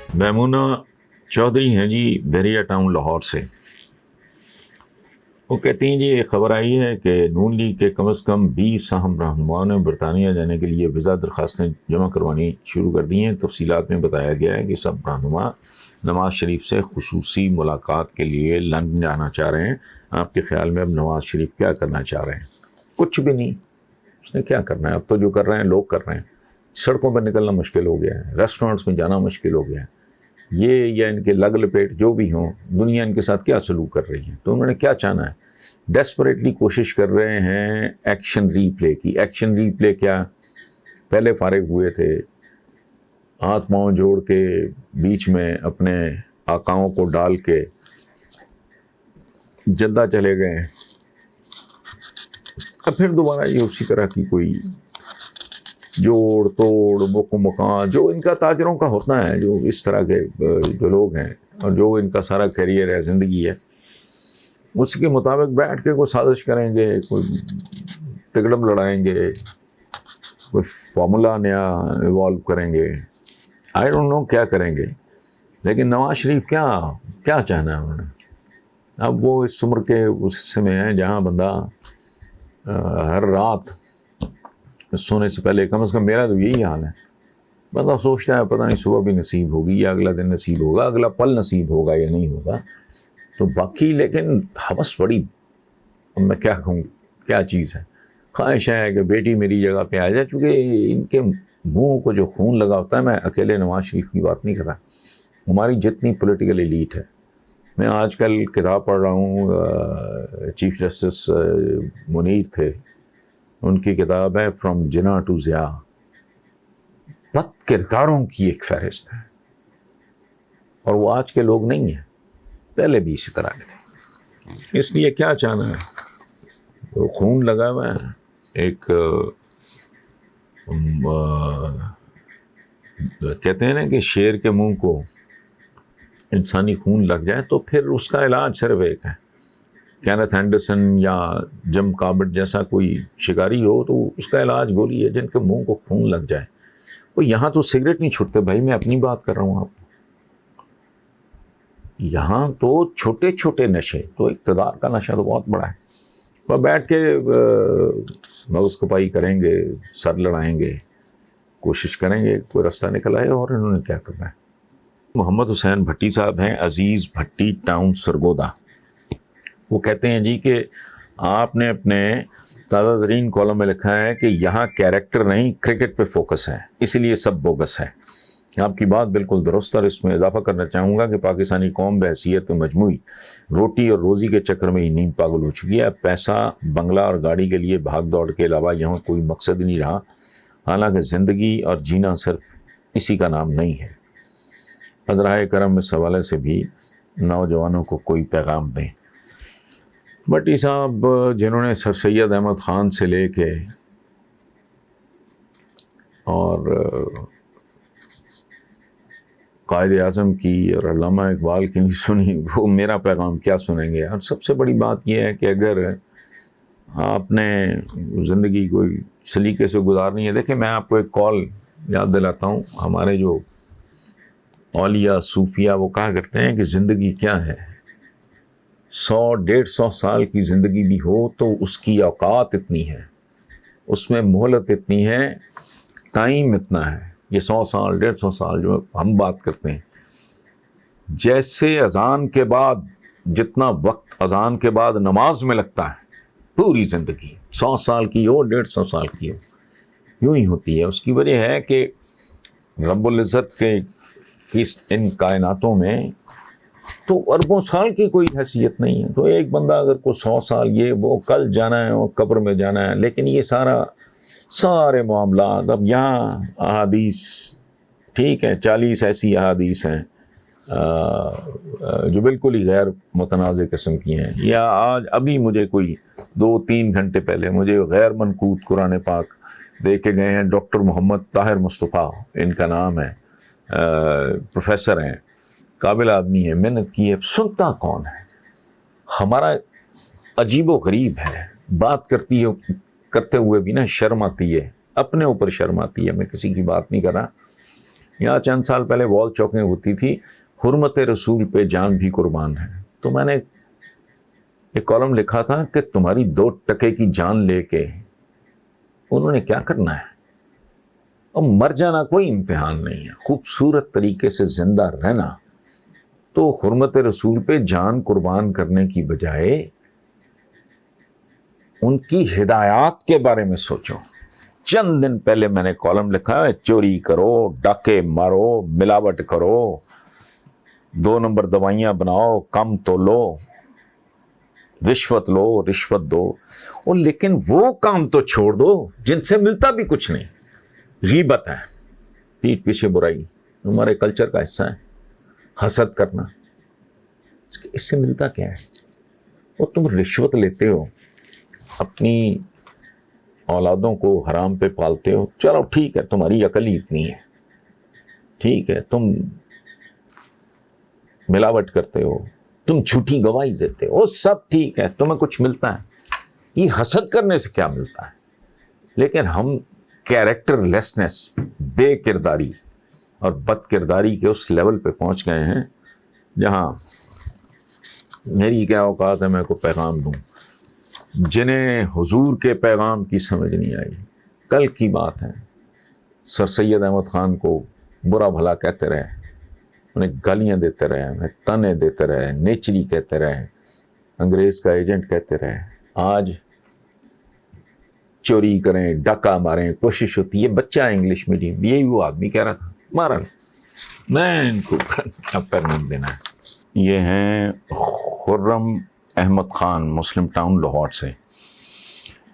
میمونہ چودھری ہیں جی، بحریہ ٹاؤن لاہور سے۔ وہ کہتی ہیں جی یہ خبر آئی ہے کہ نون لیگ کے کم از کم 20 اہم رہنماؤں نے برطانیہ جانے کے لیے ویزا درخواستیں جمع کروانی شروع کر دی ہیں۔ تفصیلات میں بتایا گیا ہے کہ سب رہنما نواز شریف سے خصوصی ملاقات کے لیے لندن جانا چاہ رہے ہیں۔ آپ کے خیال میں اب نواز شریف کیا کرنا چاہ رہے ہیں؟ کچھ بھی نہیں، اس نے کیا کرنا ہے؟ اب تو جو کر رہے ہیں لوگ کر رہے ہیں۔ سڑکوں پر نکلنا مشکل ہو گیا ہے، ریسٹورنٹس میں جانا مشکل ہو گیا ہے۔ یہ یا ان کے لگ لپیٹ جو بھی ہوں، دنیا ان کے ساتھ کیا سلوک کر رہی ہے، تو انہوں نے کیا چاہنا ہے؟ ڈیسپریٹلی کوشش کر رہے ہیں ایکشن ری پلے کی۔ ایکشن ری پلے کیا؟ پہلے فارغ ہوئے تھے، ہاتھ پاؤں جوڑ کے بیچ میں اپنے آقاؤں کو ڈال کے جدہ چلے گئے، اب پھر دوبارہ یہ اسی طرح کی کوئی جوڑ توڑ بک مکان جو ان کا تاجروں کا ہوتا ہے، جو اس طرح کے جو لوگ ہیں اور جو ان کا سارا کیریئر ہے، زندگی ہے، اس کے مطابق بیٹھ کے کوئی سازش کریں گے، کوئی تگڑم لڑائیں گے، کوئی فارمولا نیا ایوالو کریں گے، آئی ڈونٹ نو کیا کریں گے۔ لیکن نواز شریف کیا چاہنا ہے انہوں نے؟ اب وہ اس عمر کے اس حصے میں ہیں جہاں بندہ ہر رات سونے سے پہلے، کم از کم میرا تو یہی حال ہے، بندہ سوچتا ہے پتہ نہیں صبح بھی نصیب ہوگی یا اگلا دن نصیب ہوگا، اگلا پل نصیب ہوگا یا نہیں ہوگا۔ تو باقی لیکن حوث بڑی، اب میں کیا کہوں کیا چیز ہے، خواہش ہے کہ بیٹی میری جگہ پہ آ جائے، چونکہ ان کے منہ کو جو خون لگا ہوتا ہے، میں اکیلے نواز شریف کی بات نہیں کر رہا، ہماری جتنی پولیٹیکل ایلیٹ ہے۔ میں آج کل کتاب پڑھ رہا ہوں، چیف جسٹس منیر تھے، ان کی کتاب ہے فرام جناح ٹو ضیاء، بد کرداروں کی ایک فہرست ہے، اور وہ آج کے لوگ نہیں ہیں، پہلے بھی اسی طرح کے تھے۔ اس لیے کیا چاہنا ہے؟ خون لگا ہوا ہے، ایک کہتے ہیں نا کہ شیر کے منہ کو انسانی خون لگ جائے تو پھر اس کا علاج صرف ایک ہے۔ کینتھ اینڈرسن یا جم کاربٹ جیسا کوئی شکاری ہو تو اس کا علاج گولی ہے۔ جن کے منہ کو خون لگ جائے، وہ یہاں تو سگریٹ نہیں چھوڑتے بھائی، میں اپنی بات کر رہا ہوں، آپ یہاں تو چھوٹے چھوٹے نشے، تو اقتدار کا نشہ تو بہت بڑا ہے۔ وہ بیٹھ کے مغز کپائی کریں گے، سر لڑائیں گے، کوشش کریں گے کوئی رستہ نکل آئے، اور انہوں نے کیا کرنا ہے۔ محمد حسین بھٹی صاحب ہیں، عزیز بھٹی ٹاؤن سرگودا۔ وہ کہتے ہیں جی کہ آپ نے اپنے تازہ ترین کالم میں لکھا ہے کہ یہاں کیریکٹر نہیں کرکٹ پہ فوکس ہے، اسی لیے سب بوگس ہے۔ آپ کی بات بالکل درست، اور اس میں اضافہ کرنا چاہوں گا کہ پاکستانی قوم بحیثیت مجموعی روٹی اور روزی کے چکر میں ہی نیند پاگل ہو چکی ہے۔ پیسہ، بنگلہ اور گاڑی کے لیے بھاگ دوڑ کے علاوہ یہاں کوئی مقصد نہیں رہا، حالانکہ زندگی اور جینا صرف اسی کا نام نہیں ہے۔ ازرائے کرم اس حوالے سے بھی نوجوانوں کو کوئی پیغام دیں۔ بھٹی صاحب جنہوں نے سر سید احمد خان سے لے کے اور قائد اعظم کی اور علامہ اقبال کی نہیں سنی، وہ میرا پیغام کیا سنیں گے؟ اور سب سے بڑی بات یہ ہے کہ اگر آپ نے زندگی کوئی سلیقے سے گزارنی ہے، دیکھیں میں آپ کو ایک کال یاد دلاتا ہوں، ہمارے جو اولیاء صوفیہ وہ کہا کرتے ہیں کہ زندگی کیا ہے، 100-150 سال کی زندگی بھی ہو تو اس کی اوقات اتنی ہے، اس میں مہلت اتنی ہے، ٹائم اتنا ہے۔ یہ 100 سال 150 سال جو ہم بات کرتے ہیں، جیسے اذان کے بعد جتنا وقت اذان کے بعد نماز میں لگتا ہے، پوری زندگی 100 سال کی ہو 150 سال کی ہو، یوں ہی ہوتی ہے۔ اس کی وجہ ہے کہ رب العزت کے ان کائناتوں میں تو اربوں سال کی کوئی حیثیت نہیں ہے۔ تو ایک بندہ اگر کوئی 100 سال یہ وہ کل جانا ہے، وہ قبر میں جانا ہے، لیکن یہ سارے معاملات، اب یہاں احادیث ٹھیک ہے، 40 ایسی احادیث ہیں جو بالکل ہی غیر متنازع قسم کی ہیں، یا آج ابھی مجھے کوئی 2-3 گھنٹے پہلے مجھے غیر منقوط قرآن پاک دے کے گئے ہیں، ڈاکٹر محمد طاہر مصطفیٰ ان کا نام ہے، پروفیسر ہیں، قابل آدمی ہے، محنت کی ہے، سنتا کون ہے؟ ہمارا عجیب و غریب ہے، بات کرتے ہوئے بھی نا شرم آتی ہے، اپنے اوپر شرم آتی ہے، میں کسی کی بات نہیں کر رہا، یہاں چند سال پہلے وال چوکیں ہوتی تھی، حرمت رسول پہ جان بھی قربان ہے. تو میں نے ایک کالم لکھا تھا کہ تمہاری 2 ٹکے کی جان لے کے انہوں نے کیا کرنا ہے؟ اور مر جانا کوئی امتحان نہیں ہے، خوبصورت طریقے سے زندہ رہنا. تو حرمت رسول پہ جان قربان کرنے کی بجائے ان کی ہدایات کے بارے میں سوچو. چند دن پہلے میں نے کالم لکھا ہے، چوری کرو، ڈاکے مارو، ملاوٹ کرو، 2 نمبر دوائیاں بناؤ، کم تولو، رشوت لو، رشوت دو. اور لیکن وہ کام تو چھوڑ دو جن سے ملتا بھی کچھ نہیں. غیبت ہے، پیٹھ پیچھے برائی، ہمارے کلچر کا حصہ ہے. حسد کرنا، اس سے ملتا کیا ہے؟ اور تم رشوت لیتے ہو، اپنی اولادوں کو حرام پہ پالتے ہو. چلو ٹھیک ہے، تمہاری عقل ہی اتنی ہے، ٹھیک ہے. تم ملاوٹ کرتے ہو، تم جھوٹی گواہی دیتے ہو، سب ٹھیک ہے، تمہیں کچھ ملتا ہے. یہ حسد کرنے سے کیا ملتا ہے؟ لیکن ہم کیریکٹر لیسنس، بے کرداری اور بد کرداری کے اس لیول پہ پہنچ گئے ہیں جہاں میری کیا اوقات ہے میں کو پیغام دوں. جنہیں حضور کے پیغام کی سمجھ نہیں آئی. کل کی بات ہے، سر سید احمد خان کو برا بھلا کہتے رہے، انہیں گالیاں دیتے رہے، انہیں تانے دیتے رہے، نیچری کہتے رہے، انگریز کا ایجنٹ کہتے رہے. آج چوری کریں، ڈاکہ ماریں، کوشش ہوتی ہے. بچہ ہے انگلش میڈیم، یہی وہ آدمی کہہ رہا تھا مارا. میں ان کو پرمٹ دینا ہے. یہ ہیں خرم احمد خان، مسلم ٹاؤن لاہور سے.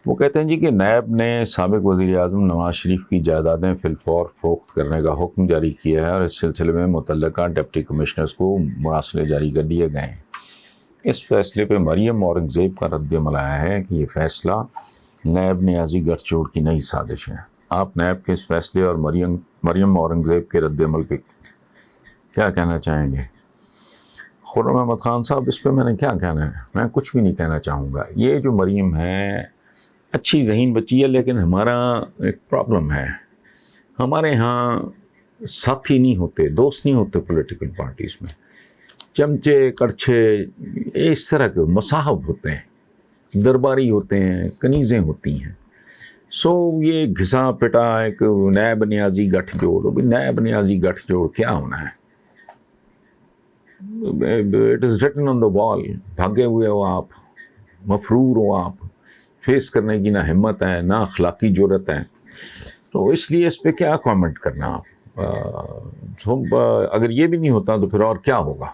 وہ کہتے ہیں جی کہ نیب نے سابق وزیر اعظم نواز شریف کی جائیدادیں فی الفور فروخت کرنے کا حکم جاری کیا ہے اور اس سلسلے میں متعلقہ ڈپٹی کمشنرز کو مراسلے جاری کر دیے گئے ہیں. اس فیصلے پہ مریم اورنگزیب کا رد عمل آیا ہے کہ یہ فیصلہ نیب نیازی گٹھ جوڑ کی نئی سازش ہے. آپ نیب کے اس فیصلے اور مریم اورنگزیب کے رد عمل پہ کیا کہنا چاہیں گے؟ خرم احمد خان صاحب، اس پہ میں نے کیا کہنا ہے؟ میں کچھ بھی نہیں کہنا چاہوں گا. یہ جو مریم ہے اچھی ذہین بچی ہے، لیکن ہمارا ایک پرابلم ہے، ہمارے ہاں ساتھی نہیں ہوتے، دوست نہیں ہوتے پولیٹیکل پارٹیز میں. چمچے، کڑچھے، اس طرح کے مصاحب ہوتے ہیں، درباری ہوتے ہیں، کنیزیں ہوتی ہیں. سو یہ گھسا پٹا ایک نیب نیازی گٹھ جوڑ. نیب نیازی گٹھ جوڑ کیا ہونا ہے؟ اٹ از ریٹن آن دا وال. بھاگے ہوئے ہو آپ، مفرور ہو آپ، فیس کرنے کی نہ ہمت ہے نہ اخلاقی جرت ہے. تو اس لیے اس پہ کیا کامنٹ کرنا آپ؟ اگر یہ بھی نہیں ہوتا تو پھر اور کیا ہوگا؟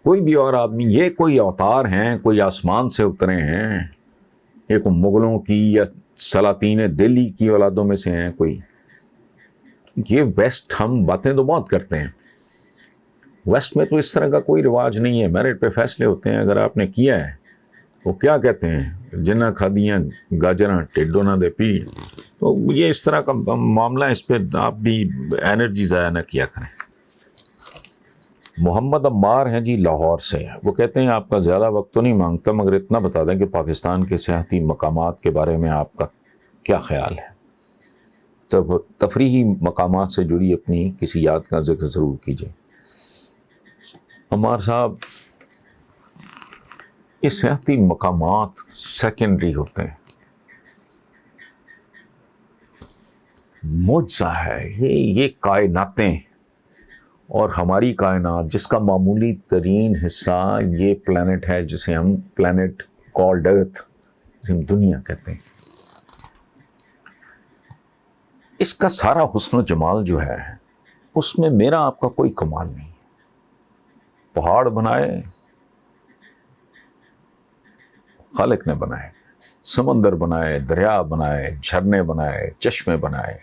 کوئی بھی اور آدمی، یہ کوئی اوتار ہیں، کوئی آسمان سے اترے ہیں، ایک مغلوں کی یا سلاطین دہلی کی اولادوں میں سے ہیں کوئی. یہ ویسٹ، ہم باتیں تو بہت کرتے ہیں، ویسٹ میں تو اس طرح کا کوئی رواج نہیں ہے. میرٹ پہ فیصلے ہوتے ہیں. اگر آپ نے کیا ہے، وہ کیا کہتے ہیں، جنہ کھادیاں گاجراں ٹیڈو نہ دے پی. تو یہ اس طرح کا معاملہ، اس پہ آپ بھی انرجی ضائع نہ کیا کریں. محمد عمار ہیں جی لاہور سے. وہ کہتے ہیں آپ کا زیادہ وقت تو نہیں مانگتا، مگر اتنا بتا دیں کہ پاکستان کے سیاحتی مقامات کے بارے میں آپ کا کیا خیال ہے؟ تفریحی مقامات سے جڑی اپنی کسی یاد کا ذکر ضرور کیجیے. عمار صاحب، یہ سیاحتی مقامات سیکنڈری ہوتے ہیں. معجزہ ہے یہ کائناتیں اور ہماری کائنات، جس کا معمولی ترین حصہ یہ پلانٹ ہے جسے ہم پلانٹ کالڈ ارتھ، جسے ہم دنیا کہتے ہیں. اس کا سارا حسن و جمال جو ہے، اس میں میرا آپ کا کوئی کمال نہیں. پہاڑ بنائے خالق نے بنائے، سمندر بنائے، دریا بنائے، جھرنے بنائے، چشمے بنائے،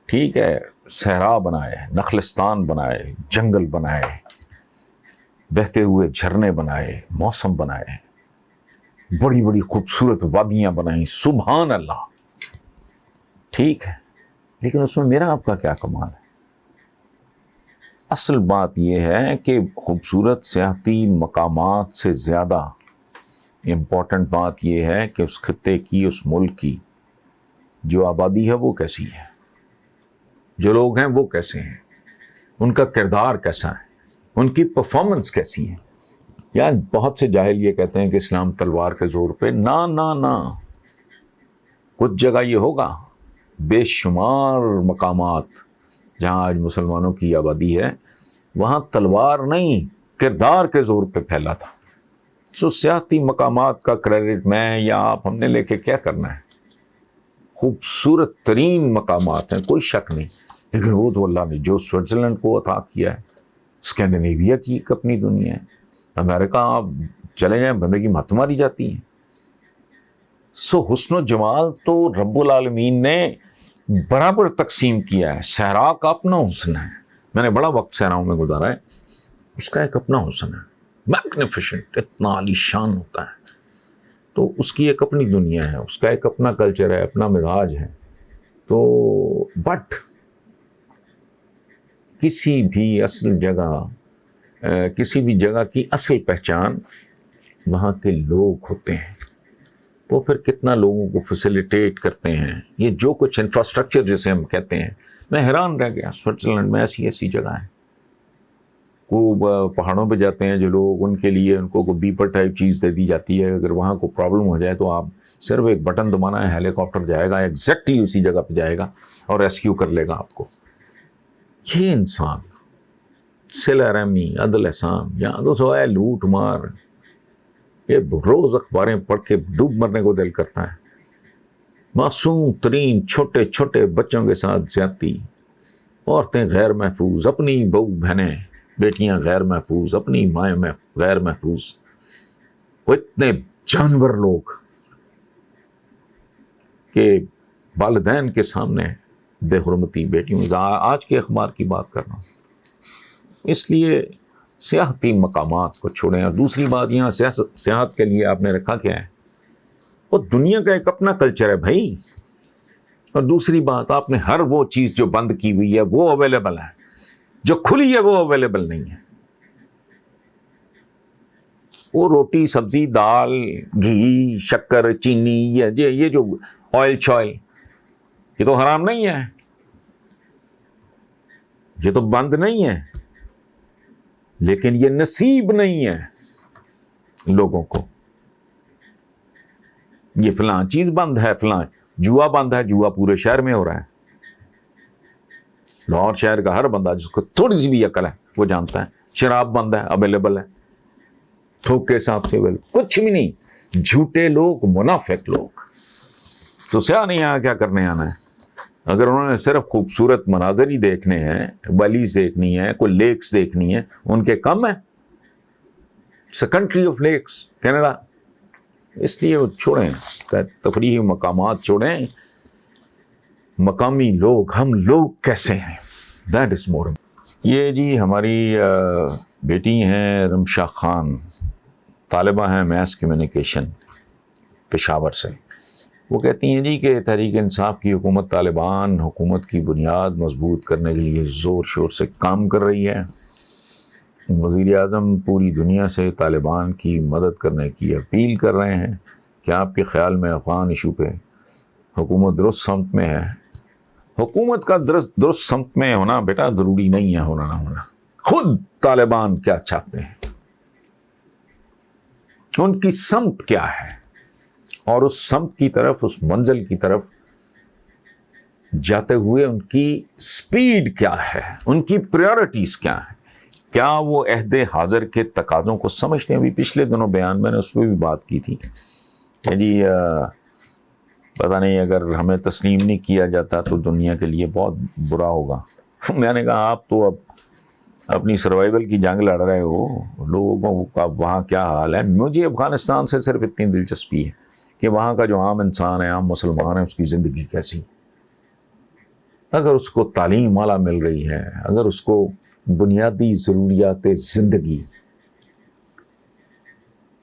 ٹھیک ہے، صحرا بنائے، نخلستان بنائے، جنگل بنائے، بہتے ہوئے جھرنے بنائے، موسم بنائے، بڑی بڑی خوبصورت وادیاں بنائیں. سبحان اللہ، ٹھیک ہے، لیکن اس میں میرا آپ کا کیا کمال ہے؟ اصل بات یہ ہے کہ خوبصورت سیاحتی مقامات سے زیادہ امپورٹنٹ بات یہ ہے کہ اس خطے کی، اس ملک کی جو آبادی ہے وہ کیسی ہے. جو لوگ ہیں وہ کیسے ہیں، ان کا کردار کیسا ہے، ان کی پرفارمنس کیسی ہے. یا بہت سے جاہل یہ کہتے ہیں کہ اسلام تلوار کے زور پہ. نہ کچھ جگہ یہ ہوگا، بے شمار مقامات جہاں آج مسلمانوں کی آبادی ہے وہاں تلوار نہیں کردار کے زور پہ پھیلا تھا. سو سیاحتی مقامات کا کریڈٹ میں یا آپ ہم نے لے کے کیا کرنا ہے؟ خوبصورت ترین مقامات ہیں، کوئی شک نہیں، لیکن وہ تو اللہ نے جو سوئٹزرلینڈ کو عطا کیا ہے، اسکینڈینیویا کی ایک اپنی دنیا ہے، امریکہ آپ چلے جائیں بندگی مت ماری جاتی ہیں. سو حسن و جمال تو رب العالمین نے برابر تقسیم کیا ہے. صحرا کا اپنا حسن ہے، میں نے بڑا وقت صحراؤں میں گزارا ہے، اس کا ایک اپنا حسن ہے، میگنیفیشنٹ، اتنا عالی شان ہوتا ہے. تو اس کی ایک اپنی دنیا ہے، اس کا ایک اپنا کلچر ہے، اپنا مزاج ہے. تو بٹ کسی بھی اصل جگہ، کسی بھی جگہ کی اصل پہچان وہاں کے لوگ ہوتے ہیں. وہ پھر کتنا لوگوں کو فیسیلیٹیٹ کرتے ہیں. یہ جو کچھ انفراسٹرکچر جسے ہم کہتے ہیں، میں حیران رہ گیا سوئٹزرلینڈ میں ایسی جگہ ہیں. وہ پہاڑوں پہ جاتے ہیں جو لوگ، ان کے لیے ان کو کوئی بیپر ٹائپ چیز دے دی جاتی ہے. اگر وہاں کو پرابلم ہو جائے تو آپ صرف ایک بٹن دبانا ہے، ہیلی کاپٹر جائے گا، ایگزیکٹلی اسی جگہ پہ جائے گا اور ریسکیو کر لے گا آپ کو. یہ انسان صلہ رحمی، عدل احسان، یہاں تو سوائے لوٹ مار، یہ روز اخباریں پڑھ کے ڈوب مرنے کو دل کرتا ہے. معصوم ترین چھوٹے چھوٹے بچوں کے ساتھ زیادتی، عورتیں غیر محفوظ، اپنی بہو بہنیں بیٹیاں غیر محفوظ، اپنی مائیں میں غیر محفوظ. وہ اتنے جانور لوگ کہ والدین کے سامنے بے حرمتی بیٹیوں. آج کے اخبار کی بات کر رہا ہوں. اس لیے سیاحتی مقامات کو چھوڑیں. اور دوسری بات، یہاں سیاحت کے لیے آپ نے رکھا کیا ہے؟ وہ دنیا کا ایک اپنا کلچر ہے بھائی. اور دوسری بات، آپ نے ہر وہ چیز جو بند کی ہوئی ہے وہ اویلیبل ہے، جو کھلی ہے وہ اویلیبل نہیں ہے. وہ روٹی، سبزی، دال، گھی، شکر، چینی، یہ جو آئل شوائل، یہ تو حرام نہیں ہے، یہ تو بند نہیں ہے، لیکن یہ نصیب نہیں ہے لوگوں کو. یہ فلاں چیز بند ہے، فلاں جوا بند ہے. جوا پورے شہر میں ہو رہا ہے. لاہور شہر کا ہر بندہ جس کو تھوڑی سی بھی عقل ہے وہ جانتا ہے. شراب بند ہے، اویلیبل ہے، تھوک کے حساب سے اویلیبل. کچھ بھی نہیں. جھوٹے لوگ، منافق لوگ. تو سیاح نہیں آیا کیا کرنے آنا ہے؟ اگر انہوں نے صرف خوبصورت مناظر ہی دیکھنے ہیں، ویلیز دیکھنی ہے، کوئی لیکس دیکھنی ہے، ان کے کم ہے. It's a country of lakes, Canada. اس لیے وہ چھوڑیں، تفریحی مقامات چھوڑیں. مقامی لوگ، ہم لوگ کیسے ہیں، دیٹ از مور. یہ جی ہماری بیٹی ہیں رمشا خان، طالبہ ہیں میس کمیونیکیشن پشاور سے. وہ کہتی ہیں جی کہ تحریک انصاف کی حکومت طالبان حکومت کی بنیاد مضبوط کرنے کے لیے زور شور سے کام کر رہی ہے. وزیر اعظم پوری دنیا سے طالبان کی مدد کرنے کی اپیل کر رہے ہیں. کیا آپ کے خیال میں افغان ایشو پہ حکومت درست سمت میں ہے؟ حکومت کا درست سمت میں ہونا بیٹا ضروری نہیں ہے ہونا نہ ہونا. خود طالبان کیا چاہتے ہیں، ان کی سمت کیا ہے، اور اس سمت کی طرف، اس منزل کی طرف جاتے ہوئے ان کی سپیڈ کیا ہے، ان کی پریورٹیز کیا ہیں. کیا وہ عہد حاضر کے تقاضوں کو سمجھتے ہیں؟ ابھی پچھلے دنوں بیان میں نے اس پہ بھی بات کی تھی کہ جی پتہ نہیں اگر ہمیں تسلیم نہیں کیا جاتا تو دنیا کے لیے بہت برا ہوگا. میں نے کہا آپ تو اب اپنی سروائیول کی جنگ لڑ رہے ہو، لوگوں کا وہاں کیا حال ہے. مجھے افغانستان سے صرف اتنی دلچسپی ہے کہ وہاں کا جو عام انسان ہے، عام مسلمان ہے، اس کی زندگی کیسی. اگر اس کو تعلیم اعلیٰ مل رہی ہے، اگر اس کو بنیادی ضروریات زندگی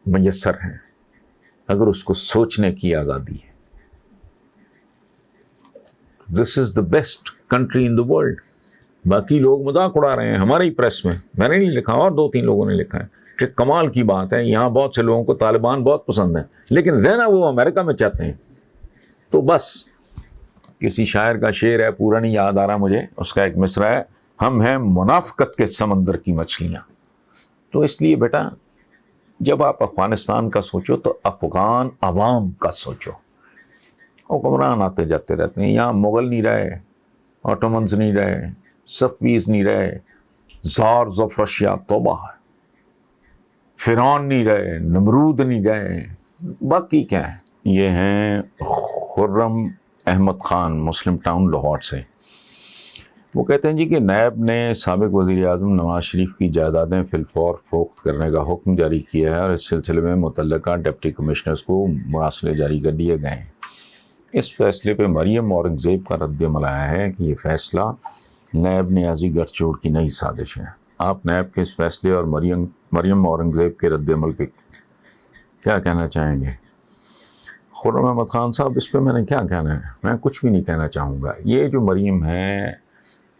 میسر ہیں، اگر اس کو سوچنے کی آزادی ہے، this is the best country in the world. باقی لوگ مذاق اڑا رہے ہیں ہماری پریس میں نے نہیں لکھا اور 2-3 لوگوں نے لکھا ہے کہ کمال کی بات ہے یہاں بہت سے لوگوں کو طالبان بہت پسند ہیں لیکن رہنا وہ امریکہ میں چاہتے ہیں. تو بس کسی شاعر کا شعر ہے, پورا نہیں یاد آ رہا مجھے, اس کا ایک مصرع ہے, ہم ہیں منافقت کے سمندر کی مچھلیاں. تو اس لیے بیٹا جب آپ افغانستان کا سوچو تو افغان عوام کا سوچو. حکمران آتے جاتے رہتے ہیں, یہاں مغل نہیں رہے, آٹومنز نہیں رہے, صفویز نہیں رہے, زارز آف رشیا توبہ ہے, فرعون نہیں رہے, نمرود نہیں رہے, باقی کیا ہے. یہ ہیں خرم احمد خان, مسلم ٹاؤن لاہور سے. وہ کہتے ہیں جی کہ نیب نے سابق وزیر اعظم نواز شریف کی جائیدادیں فی الفور فروخت کرنے کا حکم جاری کیا ہے اور اس سلسلے میں متعلقہ ڈپٹی کمشنرز کو مراسلے جاری کر دیے گئے ہیں. اس فیصلے پہ مریم اورنگزیب کا رد عمل آیا ہے کہ یہ فیصلہ نیب نیازی گٹھ جوڑ کی نئی سازش ہے. آپ نیب کے اس فیصلے اور مریم اورنگزیب کے رد عمل پہ کیا کہنا چاہیں گے؟ خرم احمد خان صاحب, اس پہ میں نے کیا کہنا ہے, میں کچھ بھی نہیں کہنا چاہوں گا. یہ جو مریم ہے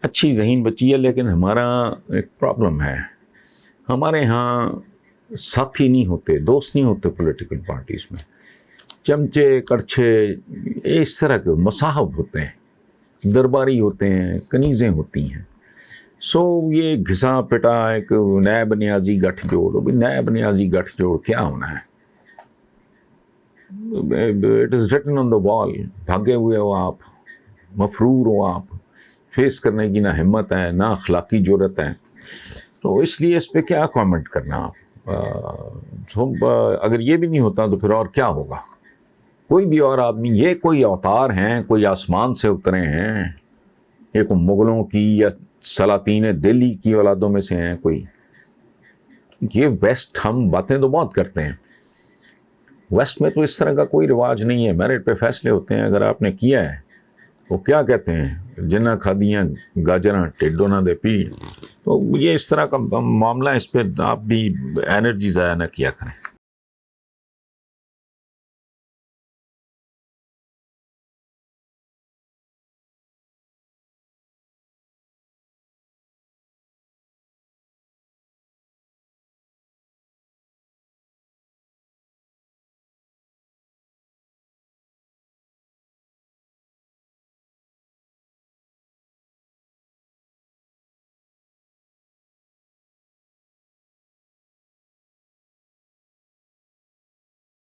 اچھی ذہین بچی ہے, لیکن ہمارا ایک پرابلم ہے, ہمارے ہاں ساتھی نہیں ہوتے, دوست نہیں ہوتے پولیٹیکل پارٹیز میں. چمچے کڑچھے اس طرح کے مصاحب ہوتے ہیں, درباری ہوتے ہیں, کنیزیں ہوتی ہیں. سو یہ گھسا پٹا ایک نیب نیازی گٹھ جوڑ, نیب نیازی گٹھ جوڑ کیا ہونا ہے؟ اٹ از ریٹن آن دا وال. بھاگے ہوئے ہو آپ, مفرور ہو آپ, فیس کرنے کی نہ ہمت ہے نہ اخلاقی جرت ہے. تو اس لیے اس پہ کیا کامنٹ کرنا آپ. اگر یہ بھی نہیں ہوتا تو پھر اور کیا ہوگا؟ کوئی بھی اور آدمی, یہ کوئی اوتار ہیں, کوئی آسمان سے اترے ہیں, یہ کوئی مغلوں کی یا سلاطین دہلی کی اولادوں میں سے ہیں کوئی. یہ ویسٹ, ہم باتیں تو بہت کرتے ہیں, ویسٹ میں تو اس طرح کا کوئی رواج نہیں ہے. میرٹ پہ فیصلے ہوتے ہیں. اگر آپ نے کیا ہے وہ کیا کہتے ہیں, جنہ کھادیاں گاجراں ٹیڈو نہ دے پی. تو یہ اس طرح کا معاملہ, اس پہ آپ بھی انرجی ضائع نہ کیا کریں.